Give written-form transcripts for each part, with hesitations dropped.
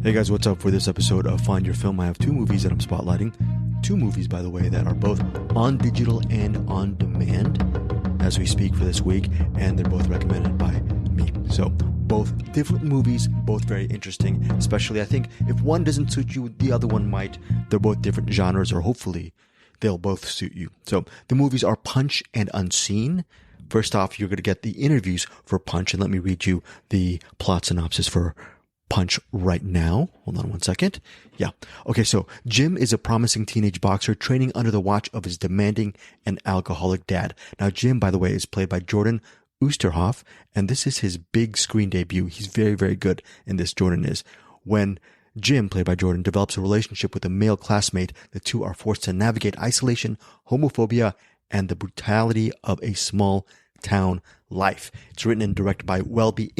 Hey guys, what's up? For this episode of Find Your Film, I have two movies that I'm spotlighting. Two movies, by the way, that are both on digital and on demand as we speak for this week, and they're both recommended by me. So, both different movies, both very interesting, especially I think if one doesn't suit you, the other one might. They're both different genres, or hopefully they'll both suit you. So, the movies are Punch and Unseen. First off, you're going to get the interviews for Punch, and let me read you the plot synopsis for Punch right now. Hold on one second. Yeah. Okay, so Jim is a promising teenage boxer training under the watch of his demanding and alcoholic dad. Now, Jim, by the way, is played by Jordan Oosterhof, and this is his big screen debut. He's very, very good in this, Jordan is. When Jim, played by Jordan, develops a relationship with a male classmate, the two are forced to navigate isolation, homophobia, and the brutality of a small town life. It's written and directed by Welby.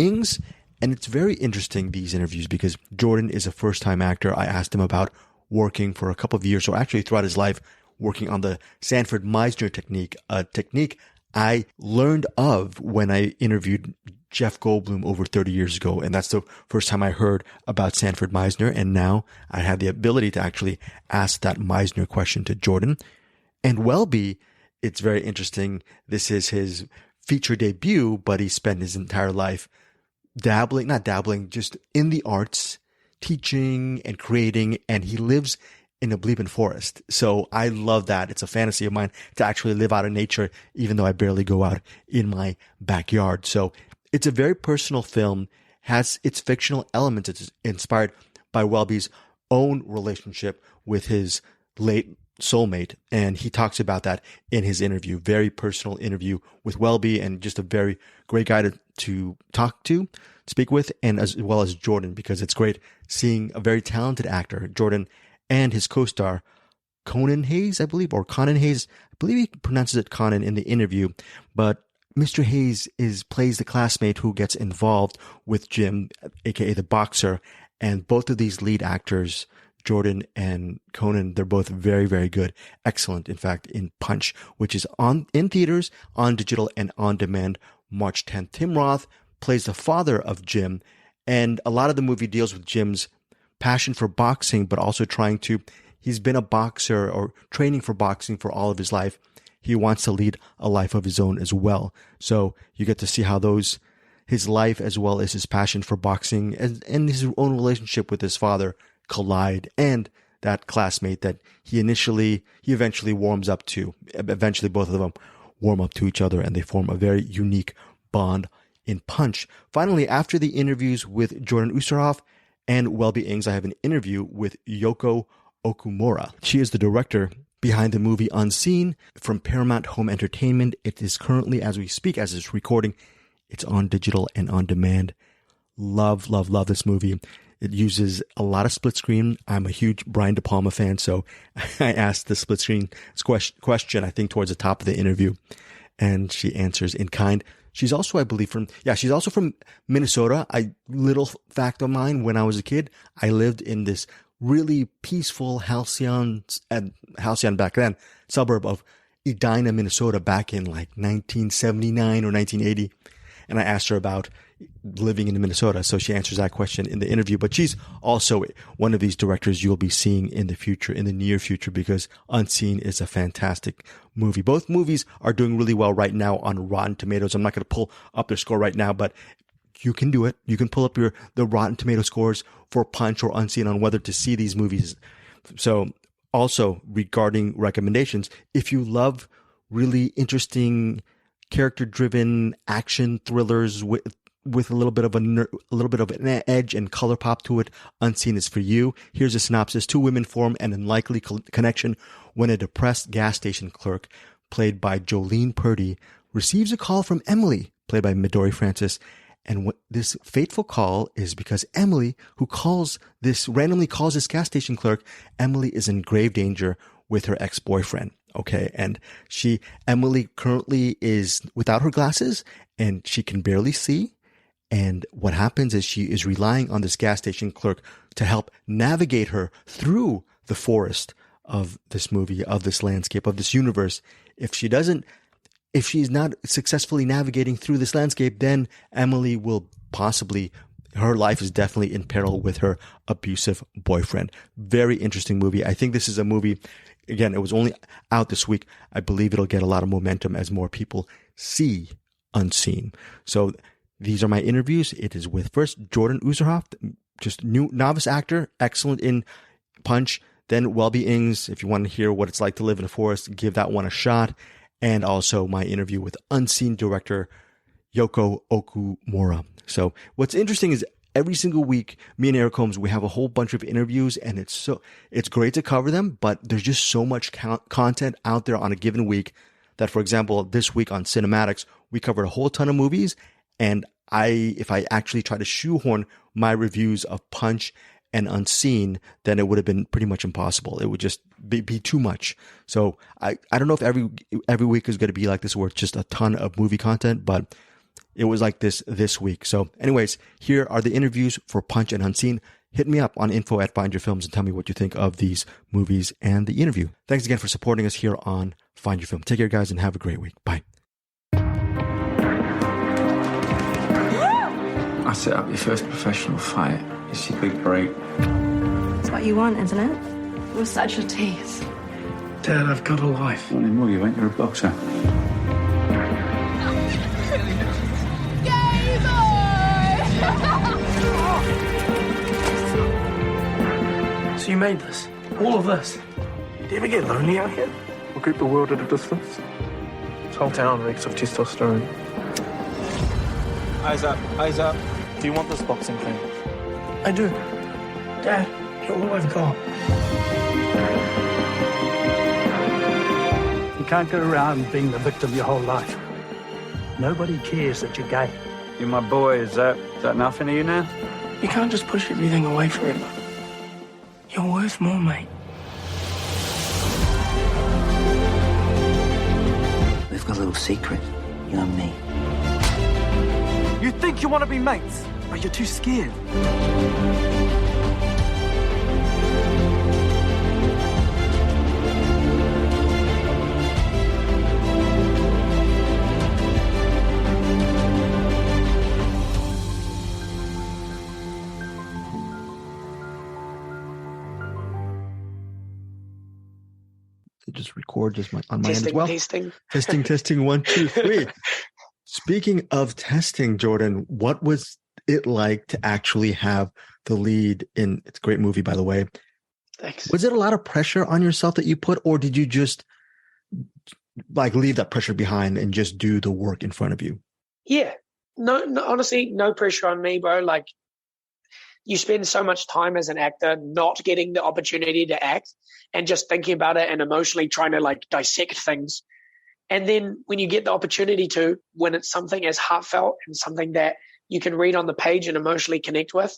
And it's very interesting, these interviews, because Jordan is a first-time actor. I asked him about working for a couple of years, or actually throughout his life, working on the Sanford-Meisner technique, a technique I learned of when I interviewed Jeff Goldblum over 30 years ago. And that's the first time I heard about Sanford-Meisner. And now I have the ability to actually ask that Meisner question to Jordan. And Welby, it's very interesting. This is his feature debut, but he spent his entire life just in the arts, teaching and creating, and he lives in a bleeping forest. So I love that. It's a fantasy of mine to actually live out in nature, even though I barely go out in my backyard. So it's a very personal film, has its fictional elements. It's inspired by Welby's own relationship with his late soulmate, and he talks about that in his interview. Very personal interview with Welby, and just a very great guy to speak with, and as well as Jordan, because it's great seeing a very talented actor, Jordan, and his co-star Conan Hayes, I believe, or Conan Hayes. I believe he pronounces it Conan in the interview, but Mr. Hayes plays the classmate who gets involved with Jim, aka the boxer, and both of these lead actors, Jordan and Conan, they're both very, very good. Excellent, in fact, in Punch, which is in theaters, on digital, and on demand March 10th. Tim Roth plays the father of Jim, and a lot of the movie deals with Jim's passion for boxing, but also he's been a boxer or training for boxing for all of his life. He wants to lead a life of his own as well. So you get to see how his life as well as his passion for boxing and his own relationship with his father collide, and that classmate that he eventually warms up to. Eventually both of them warm up to each other, and they form a very unique bond in Punch. Finally, after the interviews with Jordan Oosterhof and Welby, I have an interview with Yoko Okumura. She is the director behind the movie Unseen from Paramount Home Entertainment. It is currently, as we speak, as it's recording, it's on digital and on demand. Love, love, love this movie. It uses a lot of split screen. I'm a huge Brian De Palma fan, so I asked the split screen question, I think, towards the top of the interview, and she answers in kind. She's also, I believe, from Minnesota. Little fact of mine, when I was a kid, I lived in this really peaceful halcyon back then, suburb of Edina, Minnesota, back in like 1979 or 1980. And I asked her about living in Minnesota, so she answers that question in the interview. But she's also one of these directors you'll be seeing in the near future, because Unseen is a fantastic movie. Both movies are doing really well right now on Rotten Tomatoes. I'm not going to pull up their score right now, but you can do it. You can pull up the Rotten Tomato scores for Punch or Unseen on whether to see these movies. So also, regarding recommendations, if you love really interesting character-driven action thrillers with a little bit of an edge and color pop to it, Unseen is for you. Here's a synopsis. Two women form an unlikely connection when a depressed gas station clerk, played by Jolene Purdy, receives a call from Emily, played by Midori Francis. And this fateful call is because Emily, who randomly calls this gas station clerk, Emily is in grave danger with her ex-boyfriend. Okay. And Emily currently is without her glasses and she can barely see. And what happens is she is relying on this gas station clerk to help navigate her through the forest of this movie, of this landscape, of this universe. If she's not successfully navigating through this landscape, then Emily will possibly her life is definitely in peril with her abusive boyfriend. Very interesting movie. I think this is a movie, again, it was only out this week. I believe it'll get a lot of momentum as more people see Unseen. So these are my interviews. It is with first Jordan Oosterhof, just new novice actor, excellent in Punch. Then Welby Ings, if you want to hear what it's like to live in a forest, give that one a shot. And also my interview with Unseen director Yoko Okumura. So what's interesting is every single week, me and Eric Holmes, we have a whole bunch of interviews, and it's great to cover them, but there's just so much content out there on a given week that, for example, this week on Cinematics, we covered a whole ton of movies, and if I actually try to shoehorn my reviews of Punch and Unseen, then it would have been pretty much impossible. It would just be too much. So I don't know if every week is going to be like this, where it's just a ton of movie content, but it was like this week. So anyways, here are the interviews for Punch and Unseen. Hit me up on info@findyourfilms and tell me what you think of these movies and the interview. Thanks again for supporting us here on Find Your Film. Take care, guys, and have a great week. Bye. I set up your first professional fight. It's your big break. It's what you want, isn't it? It was such a tease. Dad, I've got a life. Not anymore, you ain't. You're a boxer. So you made this? All of this? Do you ever get lonely out here? We'll keep the world at a distance. This whole town reeks of testosterone. Eyes up, eyes up. Do you want this boxing thing? I do. Dad, you're all I've got. You can't go around being the victim your whole life. Nobody cares that you're gay. You're my boy. Is that nothing to you now? You can't just push everything away forever. You're worth more, mate. We've got a little secret, you and me. You think you want to be mates, but you're too scared. Just record just on my end as well. Testing. Testing. 1, 2, 3. Speaking of testing, Jordan, what was it like to actually have the lead in? It's a great movie, by the way. Thanks. Was it a lot of pressure on yourself that you put, or did you just like leave that pressure behind and just do the work in front of you? Yeah. No, honestly, no pressure on me, bro. Like, you spend so much time as an actor not getting the opportunity to act and just thinking about it and emotionally trying to like dissect things. And then when you get the opportunity to, when it's something as heartfelt and something that you can read on the page and emotionally connect with,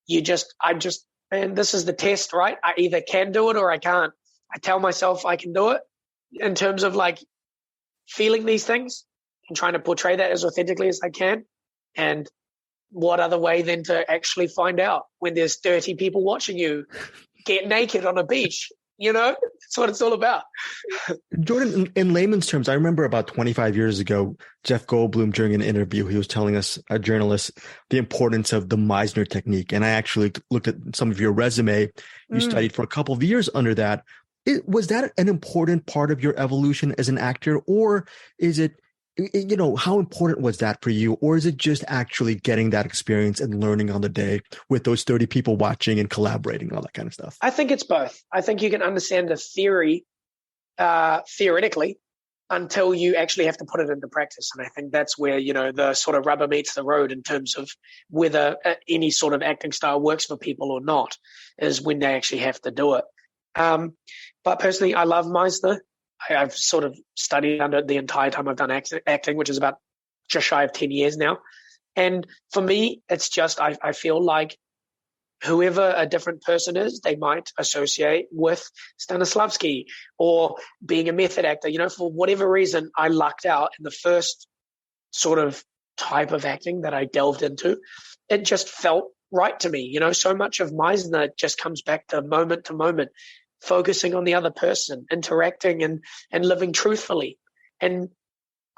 man, this is the test, right? I either can do it or I can't. I tell myself I can do it in terms of like feeling these things and trying to portray that as authentically as I can. And what other way than to actually find out when there's 30 people watching you get naked on a beach? You know, that's what it's all about. Jordan, in layman's terms, I remember about 25 years ago, Jeff Goldblum, during an interview, he was telling us, a journalist, the importance of the Meisner technique. And I actually looked at some of your resume. You studied for a couple of years under that. Was that an important part of your evolution as an actor, or is it, you know, how important was that for you? Or is it just actually getting that experience and learning on the day with those 30 people watching and collaborating, all that kind of stuff? I think it's both. I think you can understand the theory theoretically until you actually have to put it into practice. And I think that's where, you know, the sort of rubber meets the road in terms of whether any sort of acting style works for people or not, is when they actually have to do it. But personally, I love Meisner. I've sort of studied under the entire time I've done acting, which is about just shy of 10 years now. And for me, it's just, I feel like whoever a different person is, they might associate with Stanislavski or being a method actor. You know, for whatever reason, I lucked out in the first sort of type of acting that I delved into. It just felt right to me. You know, so much of Meisner just comes back to moment, focusing on the other person, interacting and living truthfully. And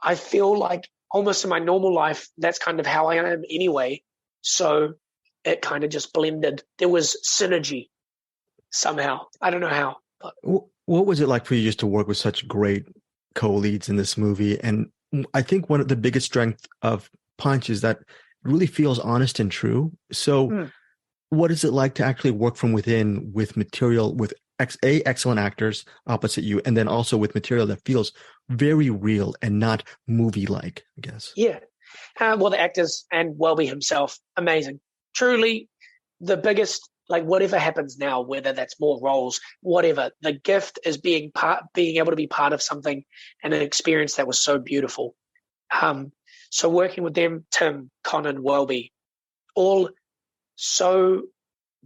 I feel like almost in my normal life, that's kind of how I am anyway. So it kind of just blended. There was synergy somehow. I don't know how, but What was it like for you just to work with such great co-leads in this movie? And I think one of the biggest strengths of Punch is that it really feels honest and true. So what is it like to actually work from within with material with excellent actors opposite you, and then also with material that feels very real and not movie-like, I guess? Yeah. Well, the actors and Welby himself, amazing. Truly the biggest, like whatever happens now, whether that's more roles, whatever, the gift is being able to be part of something and an experience that was so beautiful. So working with them, Tim, Conan, Welby, all so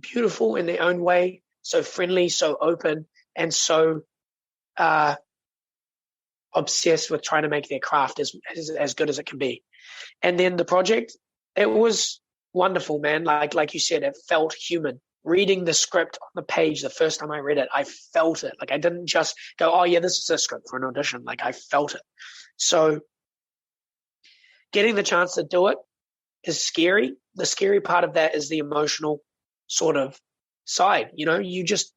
beautiful in their own way, so friendly, so open, and so obsessed with trying to make their craft as good as it can be. And then the project, it was wonderful, man. Like you said, it felt human. Reading the script on the page, the first time I read it, I felt it. Like I didn't just go, oh yeah, this is a script for an audition. Like I felt it. So getting the chance to do it is scary. The scary part of that is the emotional sort of side. You know, you just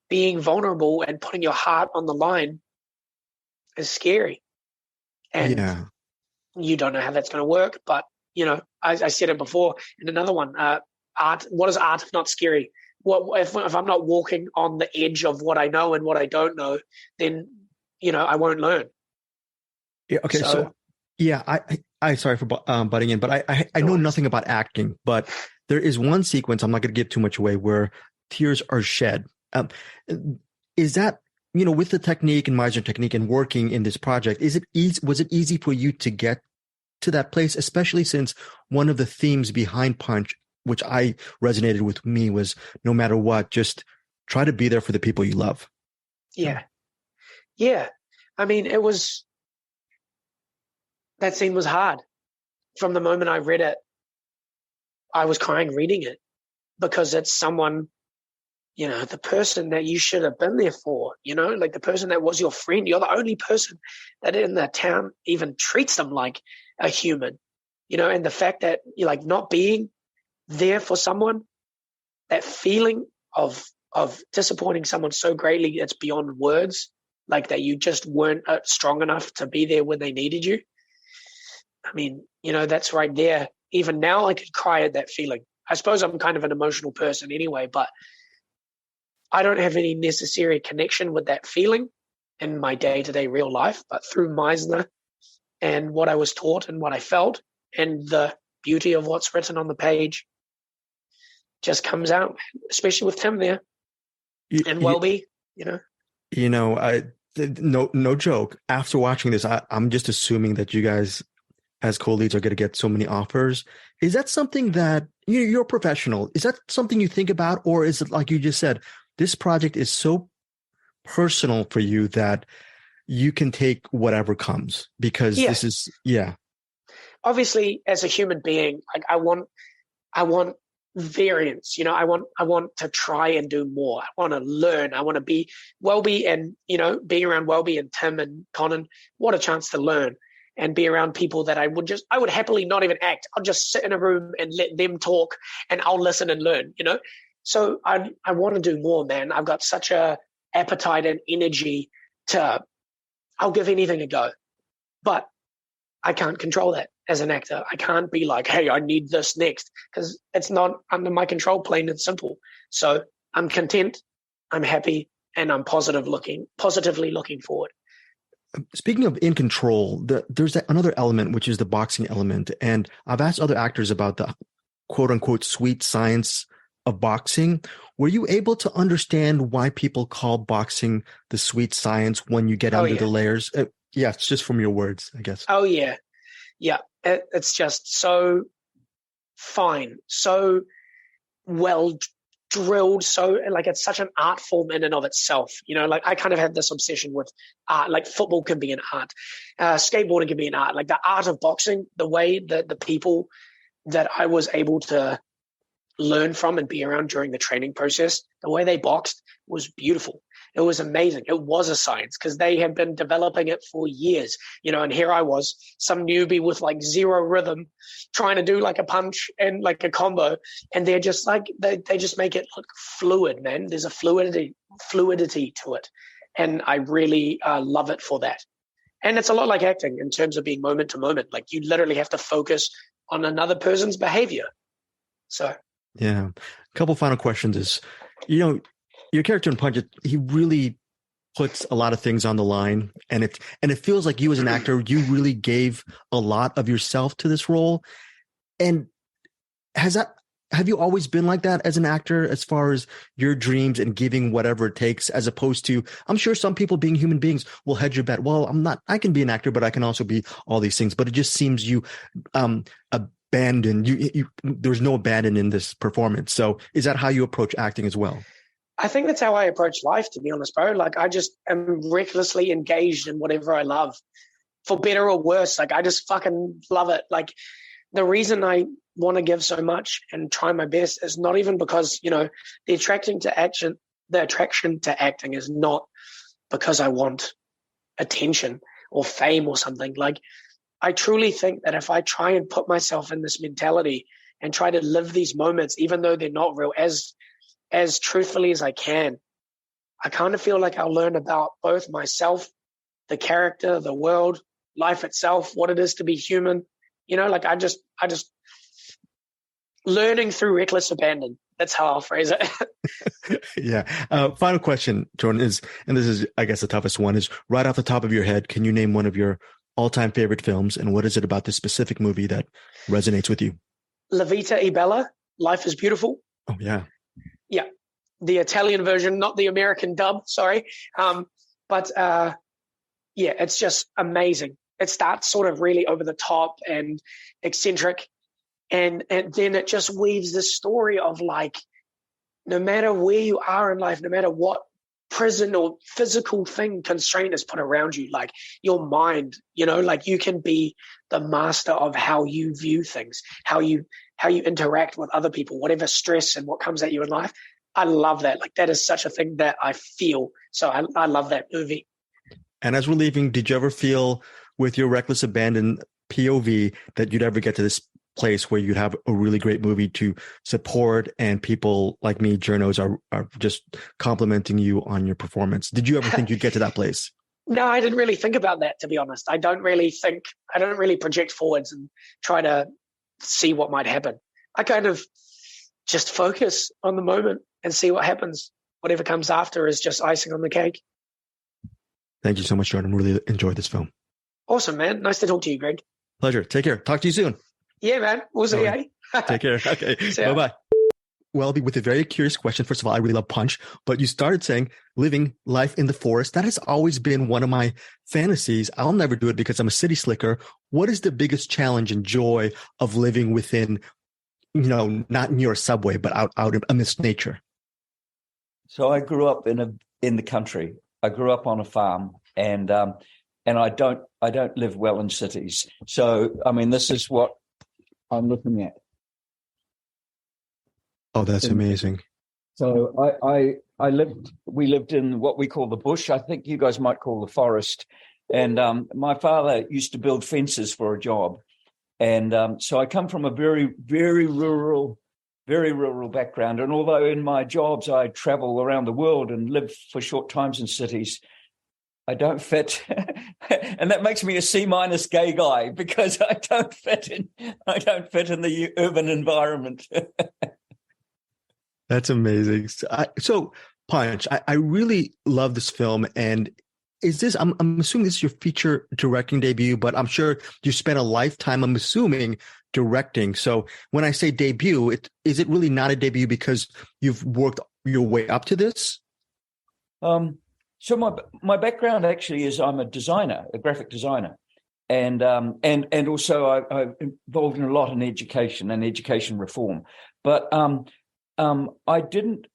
being vulnerable and putting your heart on the line is scary. And you don't know how that's going to work. But, you know, I said it before in another one, art. What is art if not scary? What if I'm not walking on the edge of what I know and what I don't know, then, you know, I won't learn. Yeah. Okay. So yeah, I sorry for butting in, but I know nothing about acting, but there is one sequence, I'm not going to give too much away, where tears are shed. Is that, you know, with the technique and Meisner technique and working in this project, was it easy for you to get to that place, especially since one of the themes behind Punch, which I resonated with me, was no matter what, just try to be there for the people you love. Yeah. I mean, that scene was hard. From the moment I read it, I was crying reading it, because it's someone, you know, the person that you should have been there for, you know, like the person that was your friend. You're the only person that in the town even treats them like a human, you know, and the fact that you're like not being there for someone, that feeling of disappointing someone so greatly it's beyond words, like that you just weren't strong enough to be there when they needed you. I mean, you know, that's right there. Even now I could cry at that feeling. I suppose I'm kind of an emotional person anyway, but I don't have any necessary connection with that feeling in my day-to-day real life, but through Meisner and what I was taught and what I felt and the beauty of what's written on the page just comes out, especially with Tim there and Welby, you know. You know, no joke. After watching this, I'm just assuming that you guys as co-leads are going to get so many offers. Is that something that you're a professional? Is that something you think about? Or is it like you just said, this project is so personal for you that you can take whatever comes because this is, Obviously, as a human being, like I want variance, you know, I want to try and do more. I want to learn. I want to be Welby, and, you know, being around Welby and Tim and Conan, what a chance to learn and be around people that I would happily not even act. I'll just sit in a room and let them talk and I'll listen and learn, you know? So I want to do more, man. I've got such a appetite and energy I'll give anything a go, but I can't control that as an actor. I can't be like, hey, I need this next, because it's not under my control, plain and simple. So I'm content, I'm happy, and I'm positively looking forward. Speaking of in control, there's another element, which is the boxing element. And I've asked other actors about the quote unquote sweet science of boxing. Were you able to understand why people call boxing the sweet science when you get under the layers? It's just from your words, I guess. Oh, yeah. Yeah. It's just so fine, so well drilled, so like it's such an art form in and of itself. You know, like I kind of had this obsession with art, like football can be an art, skateboarding can be an art, like the art of boxing, the way that the people that I was able to learn from and be around during the training process. The way they boxed was beautiful. It was amazing. It was a science because they had been developing it for years, and here I was, some newbie with like zero rhythm trying to do like a punch and like a combo. And they're just like, they just make it look fluid, man. There's a fluidity to it. And I really love it for that. And it's a lot like acting in terms of being moment to moment. Like you literally have to focus on another person's behavior. So. Yeah. A couple final questions is, your character in Punch, he really puts a lot of things on the line, and it feels like you as an actor, you really gave a lot of yourself to this role. And have you always been like that as an actor, as far as your dreams and giving whatever it takes, as opposed to, I'm sure some people being human beings will hedge your bet. Well, I can be an actor, but I can also be all these things. But it just seems you abandoned, there's no abandon in this performance. So is that how you approach acting as well? I think that's how I approach life, to be honest, bro. Like I just am recklessly engaged in whatever I love, for better or worse. Like I just fucking love it. Like the reason I want to give so much and try my best is not even because, the attraction to acting is not because I want attention or fame or something. Like I truly think that if I try and put myself in this mentality and try to live these moments, even though they're not real, as truthfully as I can, I kind of feel like I'll learn about both myself, the character, the world, life itself, what it is to be human. Like I just learning through reckless abandon. That's how I'll phrase it. Yeah. Final question, Jordan, is, and this is, I guess, the toughest one, is right off the top of your head, can you name one of your all-time favorite films, and what is it about this specific movie that resonates with you? La Vita e Bella, Life is Beautiful. Oh, yeah. Yeah, the Italian version, not the American dub, sorry. But it's just amazing. It starts sort of really over the top and eccentric. And then it just weaves this story of like, no matter where you are in life, no matter what prison or physical constraint is put around you, like your mind, like you can be the master of how you view things, how you interact with other people, whatever stress and what comes at you in life. I love that. Like that is such a thing that I feel. So I love that movie. And as we're leaving, did you ever feel with your reckless abandon POV that you'd ever get to this place where you'd have a really great movie to support, and people like me, journos, are just complimenting you on your performance? Did you ever think you'd get to that place? No, I didn't really think about that, to be honest. I don't really project forwards and try to see what might happen. I kind of just focus on the moment and see what happens. Whatever comes after is just icing on the cake. Thank you so much, Jordan. Really enjoyed this film. Awesome, man. Nice to talk to you, Greg. Pleasure. Take care. Talk to you soon. Yeah, man. We'll see you. Take care. Okay. Bye-bye. Welby, with a very curious question. First of all, I really love Punch, but you started saying living life in the forest. That has always been one of my fantasies. I'll never do it because I'm a city slicker. What is the biggest challenge and joy of living within, not near a subway, but out amidst nature? So I grew up in the country. I grew up on a farm, and I don't live well in cities. So this is what I'm looking at. Oh, that's amazing. So we lived in what we call the bush. I think you guys might call the forest. And my father used to build fences for a job. And so I come from a very, very rural background. And although in my jobs I travel around the world and live for short times in cities, I don't fit. And that makes me a C- gay guy, because I don't fit in the urban environment. That's amazing. So Punch, I really love this film. And is this, I'm assuming this is your feature directing debut, but I'm sure you spent a lifetime, I'm assuming, directing. So when I say debut, is it really not a debut because you've worked your way up to this? So my background actually is I'm a designer, a graphic designer. And also I'm involved in a lot in education and education reform. But I didn't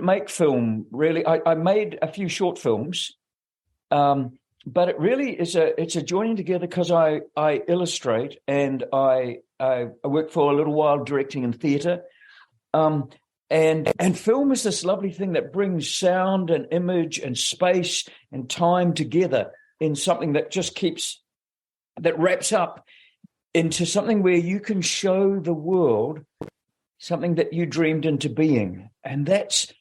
make film really. I made a few short films, but it really is it's a joining together, because I illustrate, and I worked for a little while directing in theatre, And film is this lovely thing that brings sound and image and space and time together in something that just that wraps up into something where you can show the world something that you dreamed into being. And that's,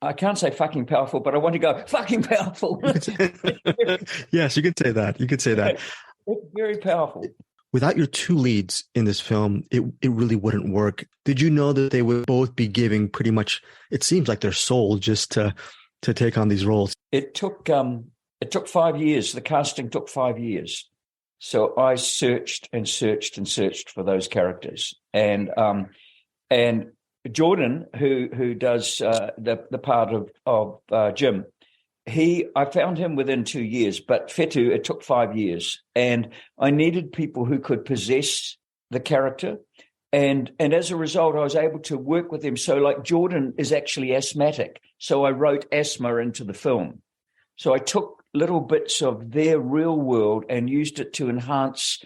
I can't say fucking powerful, but I want to go fucking powerful. Yes, you can say that. You could say that. It's very powerful. Without your two leads in this film, it really wouldn't work. Did you know that they would both be giving pretty much, it seems like their soul just to take on these roles? It took 5 years. The casting took 5 years. So I searched and searched and searched for those characters. And Jordan, who does the part of Jim, I found him within 2 years, but Fetu, it took 5 years. And I needed people who could possess the character. And as a result, I was able to work with him. So like Jordan is actually asthmatic. So I wrote asthma into the film. So I took little bits of their real world and used it to enhance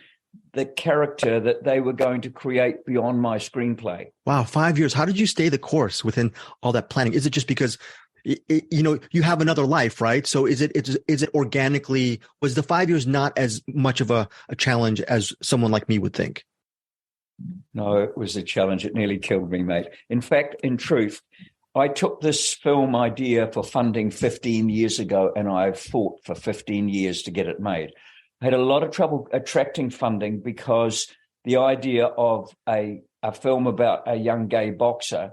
the character that they were going to create beyond my screenplay. Wow, 5 years. How did you stay the course within all that planning? Is it just because you have another life, right? So is it organically, was the 5 years not as much of a challenge as someone like me would think? No, it was a challenge. It nearly killed me, mate. In fact, in truth, I took this film idea for funding 15 years ago, and I fought for 15 years to get it made. I had a lot of trouble attracting funding because the idea of a film about a young gay boxer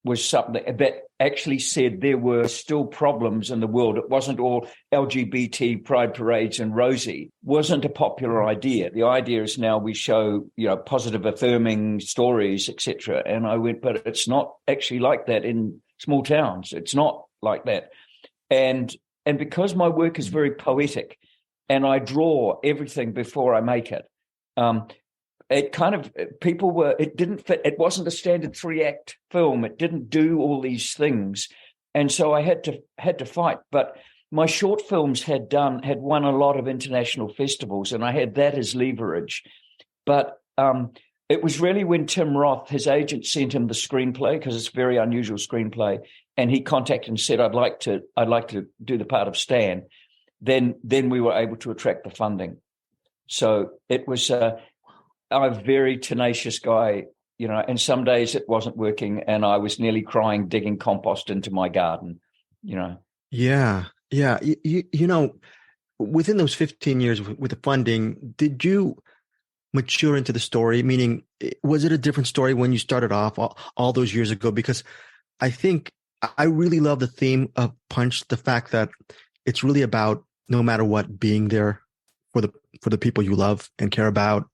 was something that actually said there were still problems in the world. It wasn't all LGBT pride parades and rosy. Wasn't a popular idea. The idea is now we show, positive, affirming stories, etc. And I went, but it's not actually like that in small towns. It's not like that. And because my work is very poetic, and I draw everything before I make it, it didn't fit. It wasn't a standard 3-act film. It didn't do all these things. And so I had to fight. But my short films had won a lot of international festivals, and I had that as leverage. But it was really when Tim Roth, his agent, sent him the screenplay, because it's a very unusual screenplay, and he contacted and said, I'd like to do the part of Stan. Then we were able to attract the funding. So it was I'm a very tenacious guy, and some days it wasn't working and I was nearly crying digging compost into my garden, Yeah. Within those 15 years with the funding, did you mature into the story? Meaning, was it a different story when you started off all those years ago? Because I think I really love the theme of Punch, the fact that it's really about, no matter what, being there for the people you love and care about.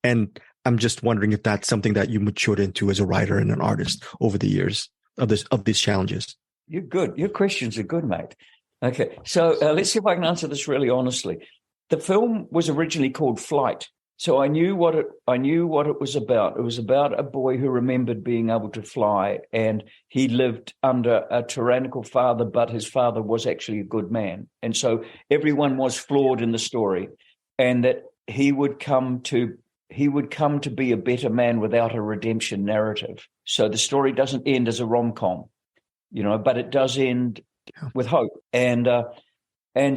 And I'm just wondering if that's something that you matured into as a writer and an artist over the years of these challenges. You're good. Your questions are good, mate. Okay, so let's see if I can answer this really honestly. The film was originally called Flight, so I knew what it was about. It was about a boy who remembered being able to fly, and he lived under a tyrannical father, but his father was actually a good man, and so everyone was flawed in the story, and that he would come to be a better man without a redemption narrative. So the story doesn't end as a rom-com, but it does end with hope. And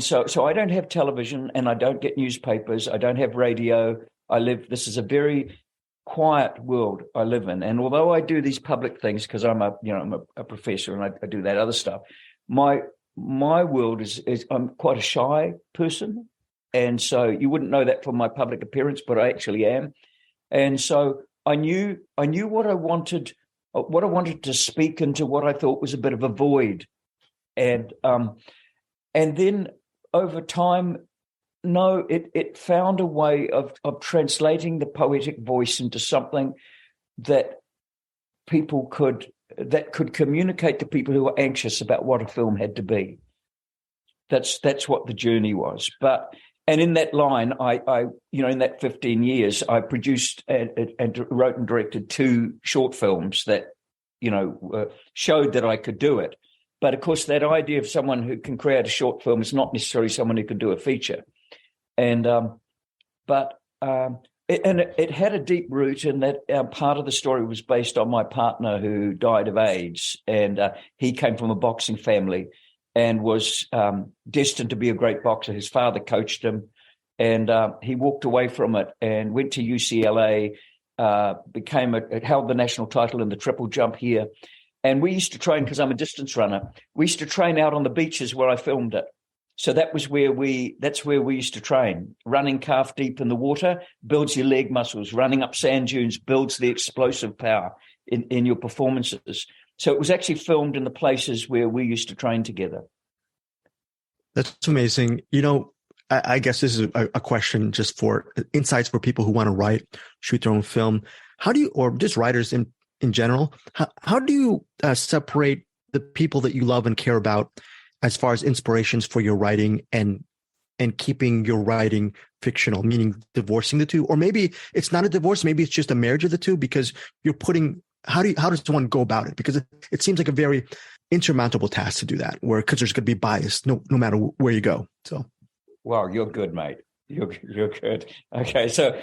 so I don't have television, and I don't get newspapers. I don't have radio. This is a very quiet world I live in. And although I do these public things because I'm a professor and I do that other stuff, my world is I'm quite a shy person. And so you wouldn't know that from my public appearance, but I actually am. And so I knew what I wanted to speak into, what I thought was a bit of a void. And then over time, it found a way of translating the poetic voice into something that could communicate to people who were anxious about what a film had to be. That's what the journey was. And in that line, I in that 15 years, I produced and wrote and directed 2 short films that, showed that I could do it. But of course, that idea of someone who can create a short film is not necessarily someone who can do a feature. And but It had a deep root in that part of the story was based on my partner who died of AIDS, and he came from a boxing family and was destined to be a great boxer. His father coached him, and he walked away from it and went to UCLA, held the national title in the triple jump here. And we used to train, because I'm a distance runner, we used to train out on the beaches where I filmed it. So that's where we used to train. Running calf deep in the water builds your leg muscles. Running up sand dunes builds the explosive power in your performances. So it was actually filmed in the places where we used to train together. That's amazing. I guess this is a question just for insights for people who want to write, shoot their own film. How do you, or just writers in general, how do you separate the people that you love and care about as far as inspirations for your writing and keeping your writing fictional, meaning divorcing the two? Or maybe it's not a divorce, maybe it's just a marriage of the two, because you're putting, how does one go about it? Because it seems like a very insurmountable task to do that, because there's going to be bias no matter where you go. So, wow, you're good, mate. You're good. Okay, so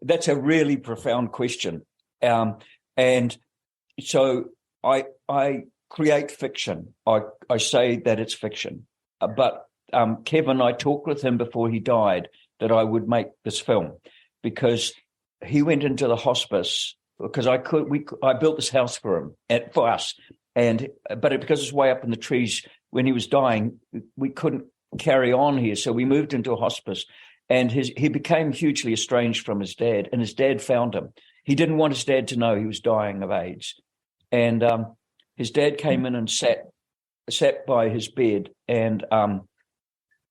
that's a really profound question, and so I create fiction. I say that it's fiction, but Kevin, I talked with him before he died that I would make this film, because he went into the hospice because I built this house for him for us, but because it's way up in the trees, when he was dying, we couldn't carry on here, so we moved into a hospice, and he became hugely estranged from his dad, and his dad found him. He didn't want his dad to know he was dying of AIDS, and his dad came in and sat by his bed, and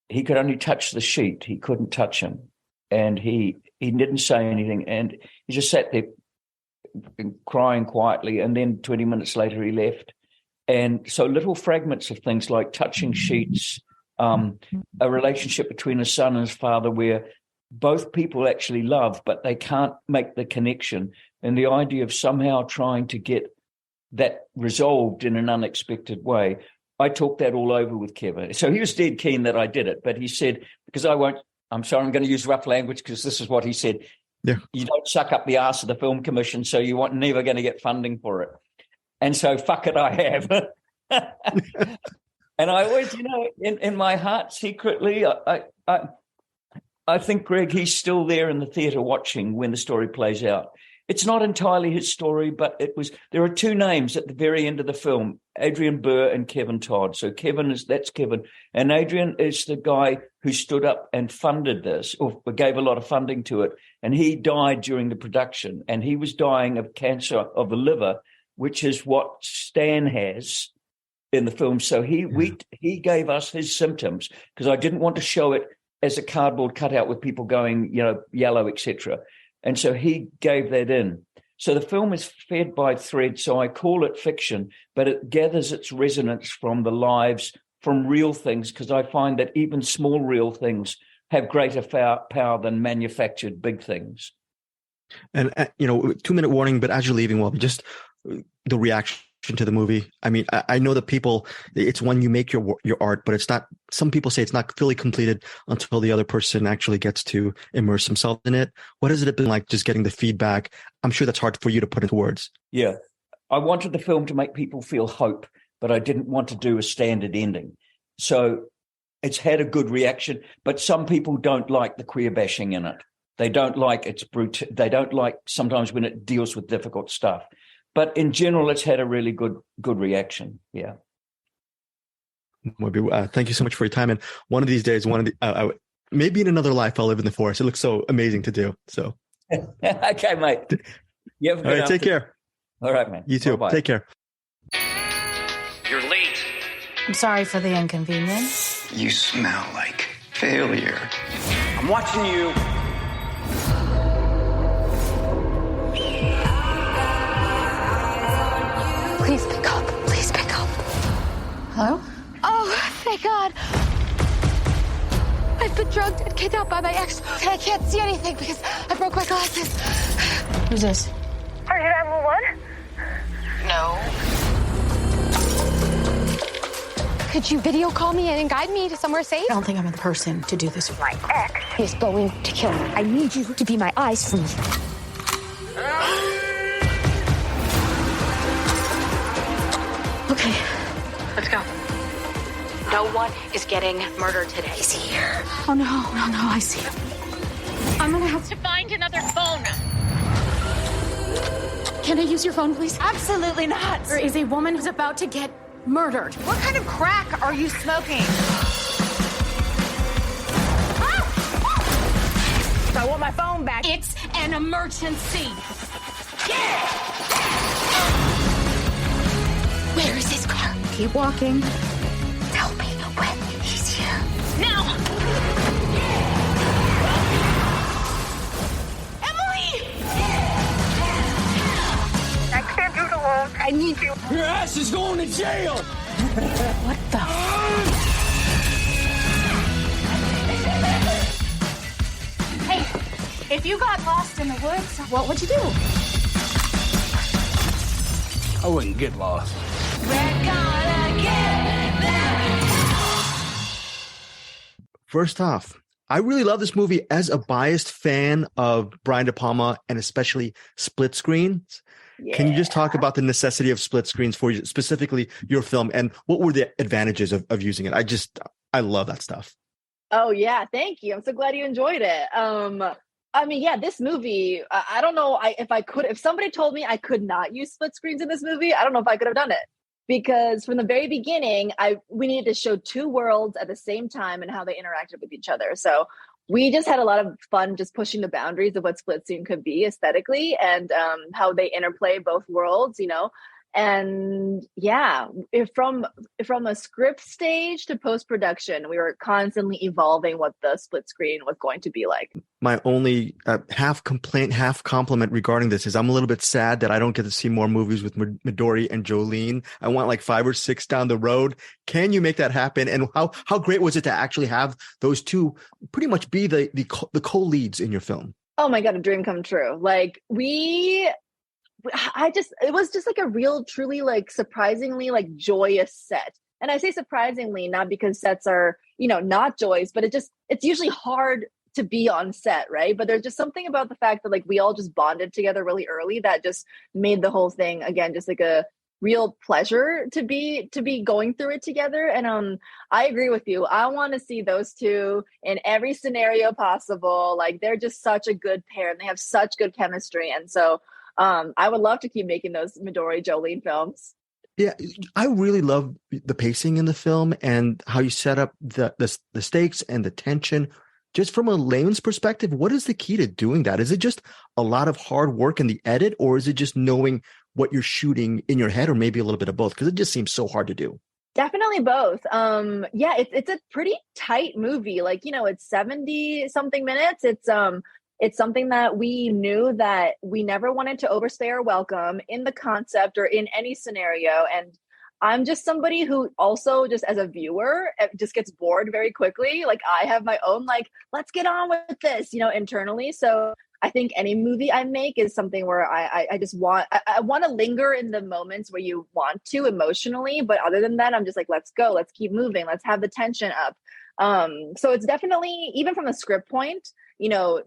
he could only touch the sheet. He couldn't touch him, and he didn't say anything, and he just sat there crying quietly, and then 20 minutes later he left. And so little fragments of things like touching sheets, a relationship between a son and his father where both people actually love, but they can't make the connection, and the idea of somehow trying to get that resolved in an unexpected way. I talked that all over with Kevin. So he was dead keen that I did it, but he said, I'm going to use rough language because this is what he said. Yeah. You don't suck up the arse of the film commission, so you are never going to get funding for it. And so fuck it, I have. And I always, in my heart, secretly, I think, Greg, he's still there in the theatre watching when the story plays out. It's not entirely his story, but there are two names at the very end of the film, Adrian Burr and Kevin Todd. So that's Kevin. And Adrian is the guy who stood up and funded this, or gave a lot of funding to it. And he died during the production, and he was dying of cancer of the liver, which is what Stan has in the film. So he gave us his symptoms, because I didn't want to show it as a cardboard cutout with people going, yellow, etc. And so he gave that in. So the film is fed by threads. So I call it fiction, but it gathers its resonance from the lives, from real things, because I find that even small real things have greater power than manufactured big things. And, 2-minute warning, but as you're leaving, Welby, just the reaction to the movie. I mean, I know that people, it's when you make your art, but it's not, some people say it's not fully completed until the other person actually gets to immerse himself in it. What has it been like just getting the feedback? I'm sure that's hard for you to put into words. Yeah. I wanted the film to make people feel hope, but I didn't want to do a standard ending. So it's had a good reaction, but some people don't like the queer bashing in it. They don't like its brute. They don't like sometimes when it deals with difficult stuff. But in general, it's had a really good reaction. Yeah. Thank you so much for your time. And one of these days, maybe in another life, I'll live in the forest. It looks so amazing to do. So, okay, mate. You have a good All right, take care. All right, man. You too. Bye-bye. Take care. You're late. I'm sorry for the inconvenience. You smell like failure. I'm watching you. Please pick up. Please pick up. Hello? Oh, thank God. I've been drugged and kidnapped by my ex, and I can't see anything because I broke my glasses. Who's this? Are you 911? No. Could you video call me and guide me to somewhere safe? I don't think I'm the person to do this. My ex is going to kill me. I need you to be my eyes for me. Okay. Let's go. No one is getting murdered today. Is he here? Oh, no, I see him. I'm gonna have to find another phone. Can I use your phone, please? Absolutely not. There is a woman who's about to get murdered. What kind of crack are you smoking? I want my phone back. It's an emergency. Where is his car? Keep walking. Tell me when he's here. Now! I can't do it alone. I need you. Your ass is going to jail! What the? Hey, if you got lost in the woods, what would you do? I wouldn't get lost. First off, I really love this movie as a biased fan of Brian De Palma and especially split screens. Yeah. Can you just talk about the necessity of split screens for you, specifically your film, and what were the advantages of using it? I love that stuff. Oh yeah, thank you. I'm so glad you enjoyed it. I mean, yeah, this movie, I don't know if somebody told me I could not use split screens in this movie, I don't know if I could have done it. Because from the very beginning, we needed to show two worlds at the same time and how they interacted with each other. So we just had a lot of fun just pushing the boundaries of what split screen could be aesthetically and how they interplay both worlds, you know. And yeah, from a script stage to post-production, we were constantly evolving what the split screen was going to be like. My only half complaint, half compliment regarding this is I'm a little bit sad that I don't get to see more movies with Midori and Jolene. I want like 5 or 6 down the road. Can you make that happen? And how great was it to actually have those two pretty much be the co-leads in your film? Oh my God, a dream come true. Like it was just like a real, truly like surprisingly like joyous set. And I say surprisingly, not because sets are, you know, not joys, but it's usually hard to be on set, right? But there's just something about the fact that like we all just bonded together really early that just made the whole thing, again, just like a real pleasure to be going through it together. And I agree with you. I want to see those two in every scenario possible. Like they're just such a good pair and they have such good chemistry. And so I would love to keep making those Midori Jolene films. Yeah, I really love the pacing in the film and how you set up the stakes and the tension. Just from a layman's perspective, what is the key to doing that? Is it just a lot of hard work in the edit, or is it just knowing what you're shooting in your head, or maybe a little bit of both? Because it just seems so hard to do. Definitely both. Yeah, it's a pretty tight movie. Like, you know, it's 70 something minutes. It's something that we knew that we never wanted to overstay our welcome in the concept or in any scenario. And I'm just somebody who also just as a viewer just gets bored very quickly. Like I have my own, like, let's get on with this, you know, internally. So I think any movie I make is something where I just want, I want to linger in the moments where you want to emotionally. But other than that, I'm just like, let's go, let's keep moving. Let's have the tension up. So it's definitely, even from a script point, you know,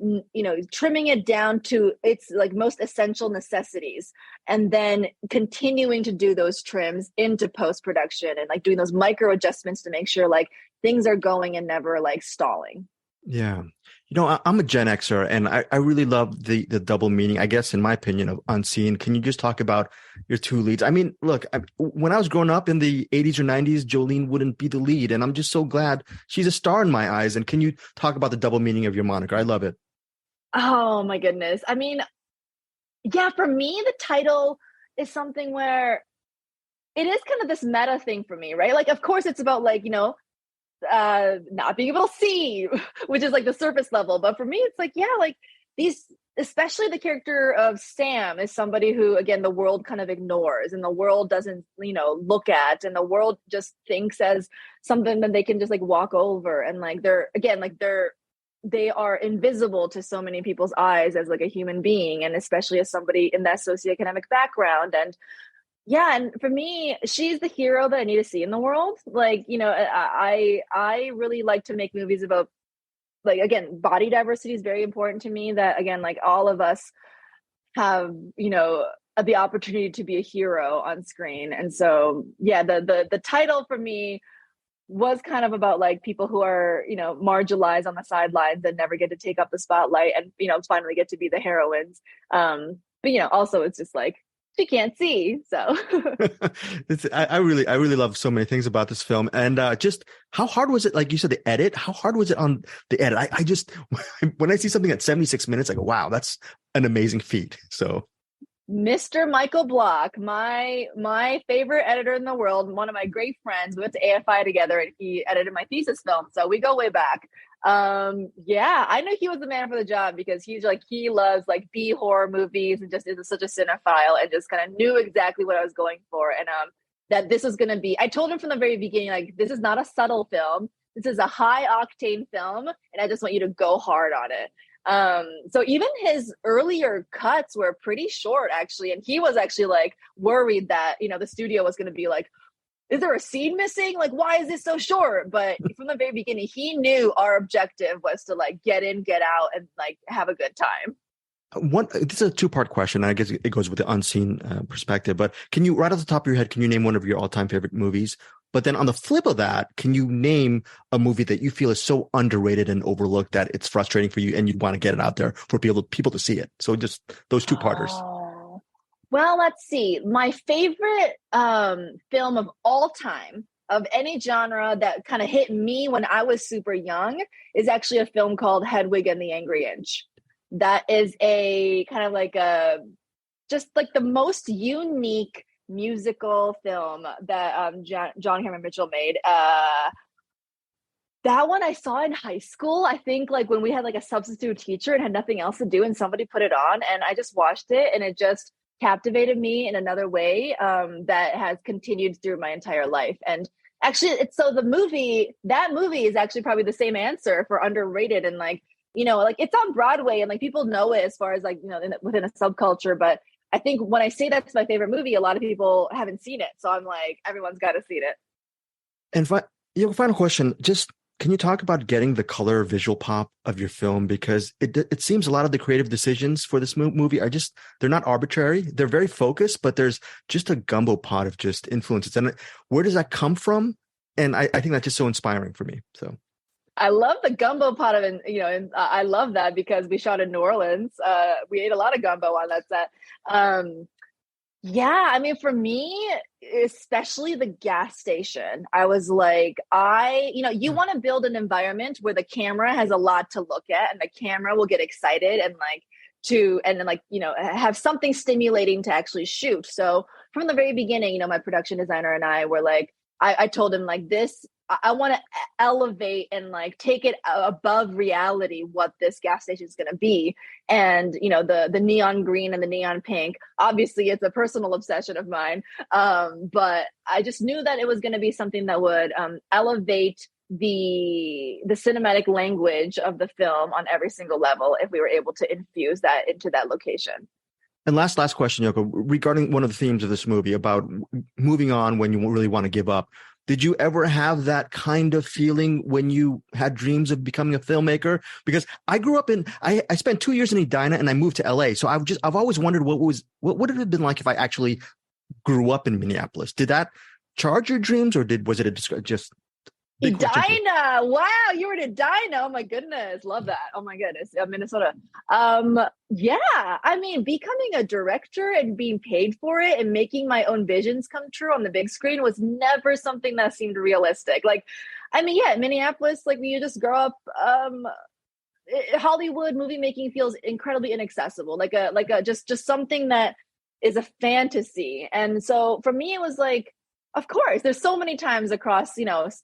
trimming it down to its like most essential necessities and then continuing to do those trims into post-production and like doing those micro adjustments to make sure like things are going and never like stalling. Yeah. You know, I'm a Gen Xer and I really love the double meaning, I guess, in my opinion, of Unseen. Can you just talk about your two leads? I mean, look, when I was growing up in the 80s or 90s, Jolene wouldn't be the lead. And I'm just so glad she's a star in my eyes. And can you talk about the double meaning of your moniker? I love it. Oh, my goodness. I mean, yeah, for me, the title is something where it is kind of this meta thing for me, right? Like, of course, it's about like, you know, not being able to see, which is like the surface level. But for me, it's like, yeah, like these, especially the character of Sam is somebody who, again, the world kind of ignores and the world doesn't, you know, look at, and the world just thinks as something that they can just like walk over. And like, they are invisible to so many people's eyes as like a human being. And especially as somebody in that socioeconomic background. And Yeah, and for me, she's the hero that I need to see in the world. Like, I really like to make movies about, like, again, body diversity is very important to me. That, again, like, all of us have, the opportunity to be a hero on screen. And so, yeah, the title for me was kind of about like people who are, marginalized on the sidelines and never get to take up the spotlight and, finally get to be the heroines. But also it's just like, she can't see. So I really love so many things about this film. And just how hard was it? Like you said, the edit, how hard was it on the edit? I just, when I see something at 76 minutes, I go, wow, that's an amazing feat. So Mr. Michael Block, my favorite editor in the world, one of my great friends. We went to AFI together and he edited my thesis film. So we go way back. Yeah, I know he was the man for the job because he loves like B horror movies and just is such a cinephile and just kind of knew exactly what I was going for. And that this was going to be, I told him from the very beginning, like, this is not a subtle film. This is a high octane film. And I just want you to go hard on it. So even his earlier cuts were pretty short actually. And he was actually like worried that, the studio was going to be like, is there a scene missing? Like, why is this so short? But from the very beginning, he knew our objective was to like get in, get out, and like have a good time. This is a two-part question. I guess it goes with the unseen perspective, but can you, right off the top of your head, can you name one of your all-time favorite movies? But then on the flip of that, can you name a movie that you feel is so underrated and overlooked that it's frustrating for you and you'd want to get it out there for people to see it? So just those two-parters. Well, let's see. My favorite film of all time, of any genre that kind of hit me when I was super young, is actually a film called Hedwig and the Angry Inch. That is a kind of like just like the most unique musical film that John Cameron Mitchell made. That one I saw in high school, I think, like when we had like a substitute teacher and had nothing else to do and somebody put it on, and I just watched it and it just captivated me in another way that has continued through my entire life. And actually that movie is actually probably the same answer for underrated. And like, like it's on Broadway and like people know it as far as like, within a subculture. But I think when I say that's my favorite movie, a lot of people haven't seen it. So I'm like, everyone's got to see it. And final question, just can you talk about getting the color visual pop of your film? Because it seems a lot of the creative decisions for this movie are just, they're not arbitrary. They're very focused, but there's just a gumbo pot of just influences. And where does that come from? And I think that's just so inspiring for me. So I love the gumbo pot of, and I love that because we shot in New Orleans. We ate a lot of gumbo on that set. Yeah, I mean, for me, especially the gas station, I was like, you want to build an environment where the camera has a lot to look at and the camera will get excited and have something stimulating to actually shoot. So from the very beginning, my production designer and I were like, I told him like this, I want to elevate and like take it above reality what this gas station is going to be. And, the neon green and the neon pink, obviously it's a personal obsession of mine. But I just knew that it was going to be something that would elevate the cinematic language of the film on every single level if we were able to infuse that into that location. And last question, Yoko, regarding one of the themes of this movie about moving on when you really want to give up. Did you ever have that kind of feeling when you had dreams of becoming a filmmaker? Because I grew up I spent 2 years in Edina and I moved to LA. So I've always wondered what would it have been like if I actually grew up in Minneapolis? Did that charge your dreams or was it just Edina? Wow, you were in Edina. Oh my goodness. Love that. Oh my goodness. Minnesota. Yeah, I mean, becoming a director and being paid for it and making my own visions come true on the big screen was never something that seemed realistic. Like, I mean, yeah, Minneapolis, like you just grow up, Hollywood movie making feels incredibly inaccessible, like just something that is a fantasy. And so for me, it was like, of course, there's so many times across,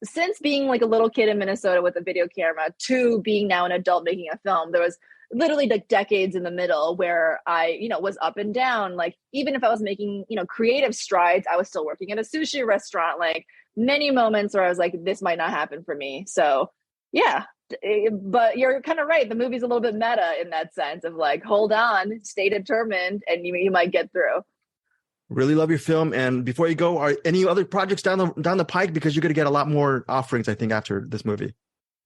since being like a little kid in Minnesota with a video camera to being now an adult making a film, there was literally like decades in the middle where I, was up and down. Like, even if I was making, creative strides, I was still working at a sushi restaurant, like many moments where I was like, this might not happen for me. So yeah, but you're kind of right. The movie's a little bit meta in that sense of like, hold on, stay determined, and you might get through. Really love your film. And before you go, are any other projects down the pike? Because you're going to get a lot more offerings, I think, after this movie.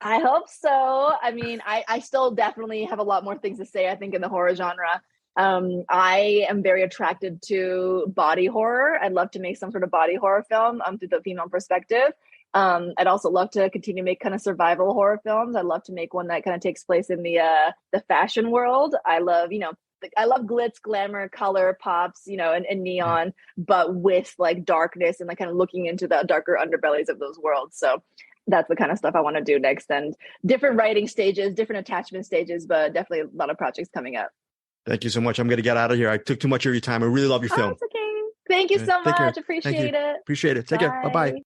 I hope so. I mean, I still definitely have a lot more things to say, I think, in the horror genre. I am very attracted to body horror. I'd love to make some sort of body horror film through the female perspective. I'd also love to continue to make kind of survival horror films. I'd love to make one that kind of takes place in the fashion world. I love glitz, glamour, color, pops, and neon, but with like darkness and like kind of looking into the darker underbellies of those worlds. So that's the kind of stuff I want to do next, and different writing stages, different attachment stages, but definitely a lot of projects coming up. Thank you so much. I'm going to get out of here. I took too much of your time. I really love your film. It's okay. Thank you so much. Appreciate it. Appreciate it. Take care. Bye-bye.